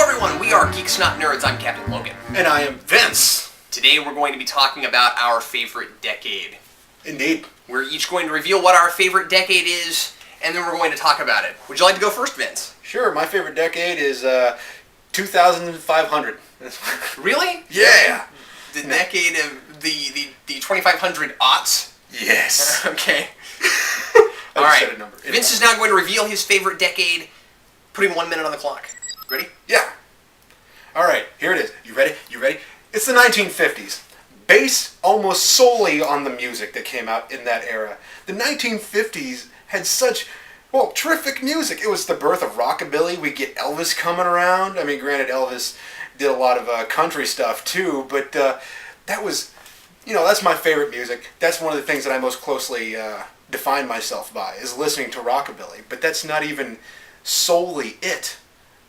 everyone, we are Geeks Not Nerds. I'm Captain Logan. And I am Vince. Today we're going to be talking about our favorite decade. Indeed. We're each going to reveal what our favorite decade is, and then we're going to talk about it. Would you like to go first, Vince? Sure, my favorite decade is 2500. Really? Yeah. The decade of the 2500 aughts? Yes. Okay. All right. Said a number. Vince is now going to reveal his favorite decade, putting 1 minute on the clock. Ready? Yeah. All right, here it is. You ready? You ready? It's the 1950s. Based almost solely on the music that came out in that era. The 1950s had such, well, terrific music. It was the birth of rockabilly. We get Elvis coming around. I mean, granted, Elvis did a lot of country stuff too, but that was, that's my favorite music. That's one of the things that I most closely define myself by, is listening to rockabilly. But that's not even solely it.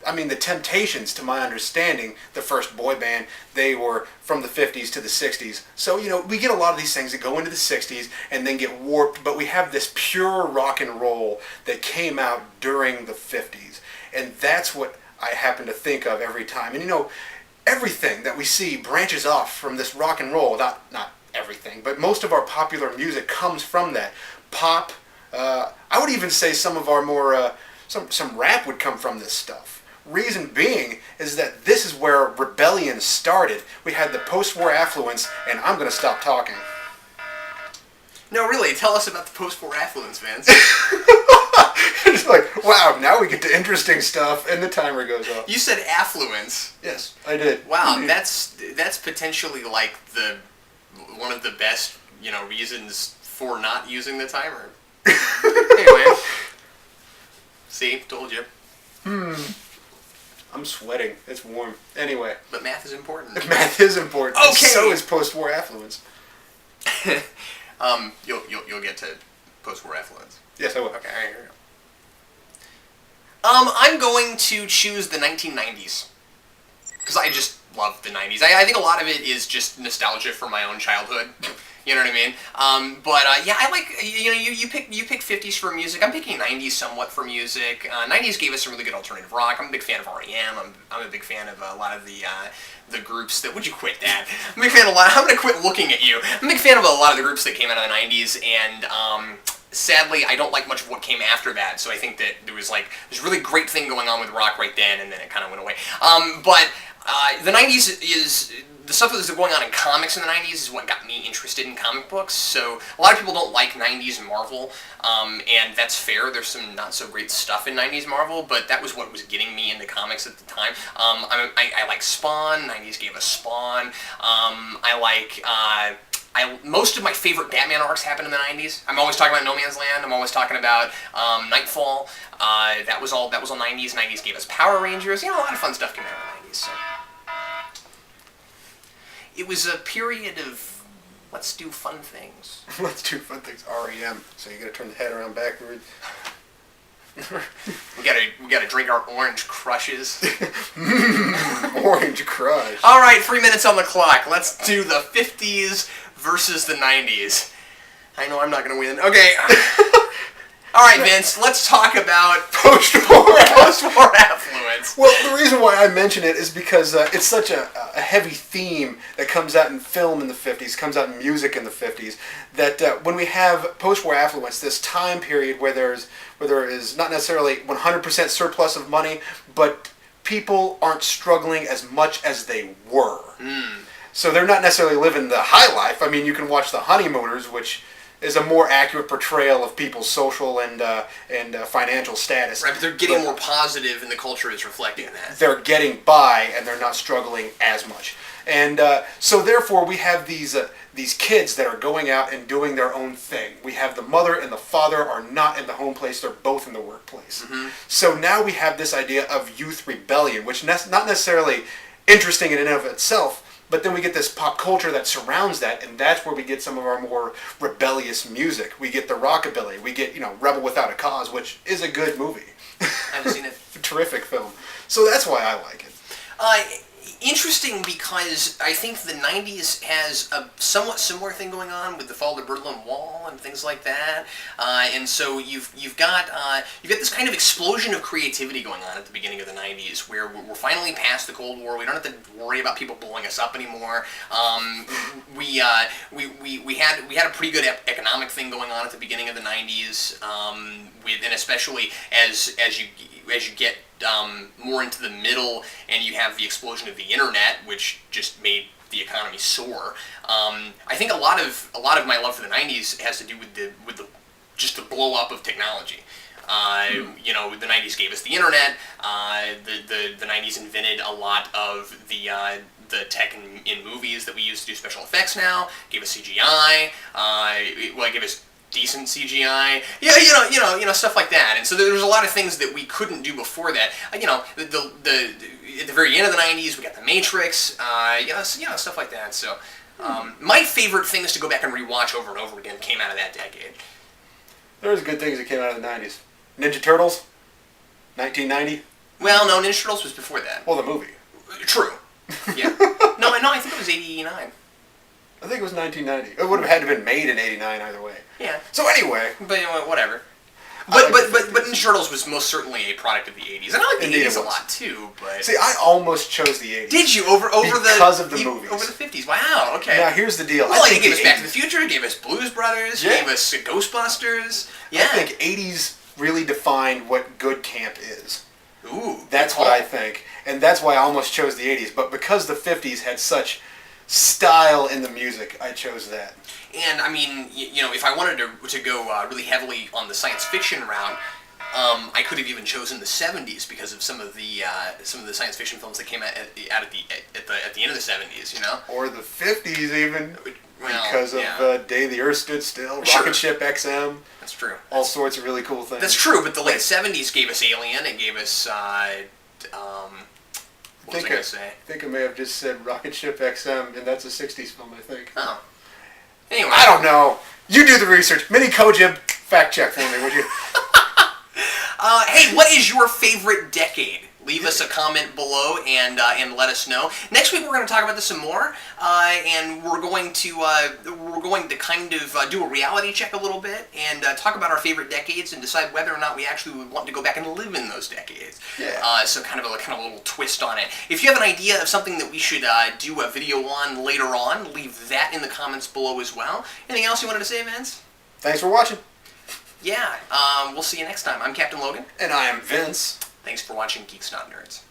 I mean, the Temptations, to my understanding, the first boy band, they were from the 50s to the 60s. So, we get a lot of these things that go into the 60s and then get warped, but we have this pure rock and roll that came out during the 50s. And that's what I happen to think of every time. And, everything that we see branches off from this rock and roll. Not everything, but most of our popular music comes from that. Pop, I would even say some of our more, some rap would come from this stuff. Reason being is that this is where rebellion started. We had the post-war affluence, and I'm going to stop talking. No, really, tell us about the post-war affluence, Vince. It's like, wow, now we get to interesting stuff, and the timer goes off. You said affluence. Yes, I did. Wow, that's potentially like one of the best, reasons for not using the timer. Anyway. See, told you. I'm sweating. It's warm. Anyway. But math is important. Math is important. Okay. So is post-war affluence. You'll get to post-war affluence. Yes, I will. Okay, here we go. I'm going to choose the 1990s. Because I just love the 90s. I think a lot of it is just nostalgia for my own childhood. You know what I mean? Yeah, I like, you pick 50s for music. I'm picking 90s somewhat for music. 90s gave us some really good alternative rock. I'm a big fan of R.E.M. I'm a big fan of a lot of the groups that, would you quit, Dad? I'm a big fan of I'm going to quit looking at you. I'm a big fan of a lot of the groups that came out of the 90s, and sadly, I don't like much of what came after that, so I think that there was this really great thing going on with rock right then, and then it kind of went away. The 90s is, the stuff that was going on in comics in the 90s is what got me interested in comic books, so a lot of people don't like 90s Marvel, and that's fair. There's some not so great stuff in 90s Marvel, but that was what was getting me into comics at the time. I like Spawn. 90s gave us Spawn. Most of my favorite Batman arcs happened in the 90s. I'm always talking about No Man's Land. I'm always talking about Nightfall. That was all 90s. 90s gave us Power Rangers. A lot of fun stuff came out of the 90s. So. It was a period of let's do fun things. Let's do fun things. R.E.M. So you gotta turn the head around backwards. we gotta drink our orange crushes. Orange crush. All right, 3 minutes on the clock. Let's do the 50s versus the 90s. I know I'm not gonna win. Okay. All right, Vince. Let's talk about post-war affluence. Well, the reason why I mention it is because it's such a heavy theme that comes out in film in the 50s, comes out in music in the 50s, that when we have post-war affluence, this time period where there is not necessarily 100% surplus of money, but people aren't struggling as much as they were. So they're not necessarily living the high life. I mean, you can watch The Honeymooners, which is a more accurate portrayal of people's social and financial status. Right, but they're getting more positive, and the culture is reflecting that. They're getting by, and they're not struggling as much. And so therefore, we have these kids that are going out and doing their own thing. We have the mother and the father are not in the home place, they're both in the workplace. Mm-hmm. So now we have this idea of youth rebellion, which not necessarily interesting in and of itself, but then we get this pop culture that surrounds that, and that's where we get some of our more rebellious music. We get the rockabilly. We get, Rebel Without a Cause, which is a good movie. I haven't seen it. Terrific film. So that's why I like it. interesting because I think the 90s has a somewhat similar thing going on with the fall of the Berlin Wall and things like that. And so you've got this kind of explosion of creativity going on at the beginning of the 90s, where we're finally past the Cold War. We don't have to worry about people blowing us up anymore. We had a pretty good economic thing going on at the beginning of the 90s, and especially as you get more into the middle, and you have the explosion of the internet, which just made the economy soar. I think a lot of my love for the '90s has to do with the blow up of technology. You know, the '90s gave us the internet. The '90s invented a lot of the tech in movies that we use to do special effects now. Gave us CGI. It gave us decent CGI, stuff like that. And so there's a lot of things that we couldn't do before that. At the very end of the '90s, we got the Matrix, stuff like that. So my favorite things to go back and rewatch over and over again came out of that decade. There was good things that came out of the 90s. Ninja Turtles, 1990. Well, no, Ninja Turtles was before that. Well, the movie. True. Yeah. No, I think it was '89. I think it was 1990. It would have had to have been made in '89 either way. Yeah. So anyway. But whatever. But Ninja Turtles was most certainly a product of the '80s. And I like the '80s a lot too. But see, I almost chose the '80s. Did you over because of the movies over the '50s? Wow. Okay. Now here's the deal. Well, it gave us Back to the Future. It gave us Blues Brothers. Yeah. Gave us Ghostbusters. Yeah. I think '80s really defined what good camp is. Ooh. That's what I think, and that's why I almost chose the '80s. But because the '50s had such style in the music, I chose that. And I mean, if I wanted to go really heavily on the science fiction route, I could have even chosen the '70s because of some of the science fiction films that came out at the end of the '70s. Or the '50s even, well, because of Day the Earth Stood Still, sure. Rocket Ship XM. That's true. All sorts of really cool things. That's true, but the late '70s gave us Alien. It gave us what was I going to say? I think I may have just said Rocket Ship XM, and that's a '60s film, I think. Oh. Anyway. I don't know. You do the research. Mini Kojib, fact check for me, would you? Hey, what is your favorite decade? Leave us a comment below and let us know. Next week we're going to talk about this some more, and we're going to kind of do a reality check a little bit and talk about our favorite decades and decide whether or not we actually would want to go back and live in those decades. Yeah. So kind of a little twist on it. If you have an idea of something that we should do a video on later on, leave that in the comments below as well. Anything else you wanted to say, Vince? Thanks for watching. Yeah. We'll see you next time. I'm Captain Logan. And I am Vince. Thanks for watching Geeks Not Nerds.